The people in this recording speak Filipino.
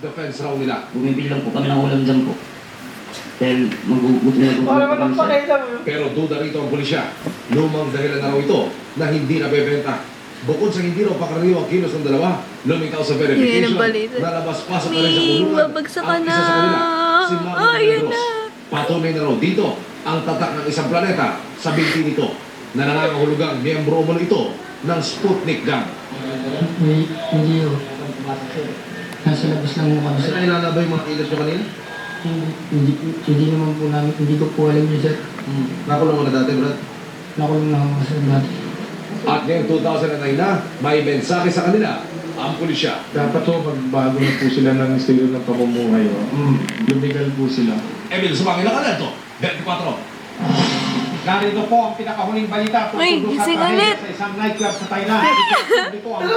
self-defense raw nila. Bumibili lang po kami ng ulam dyan po. Dahil magugutom na po kami sa... Pero duda rito ang pulisya. Lumang dahilan na raw ito na hindi nabebenta. Bukod sa hindi raw pakaraniwang kilos ng dalawa, lumitaw sa verification, nalabas-pasok na rin sa kulungan. Babagsak Ang ka isa sa kanila, na. si Manuel Ayun Negros. na. Patunay na raw dito ang tatak ng isang planeta sa binti nito na nangangahulugang miyembro mo ito ng Sputnik Gang. Hindi ho. Nasa labas lang mo kami, sir. Nailalaba yung mga kilos nyo kanina? Hindi naman po namin, hindi ko po alam yun, sir. Nakulong mo na dati, Brad. Nakulong na ako, sir, dati. At ngayong 2009 na, may mensahe sa kanila ang pulisya. Dapat po, magbago na po sila ng estilo ng pamumuhay. Lumigal po sila. Emil, sumangin na ka na ito. 24. Narito po ang pinakahuling balita Uy, tungkol gising sa ulit. sa isang nightclub sa Thailand. Ito po ang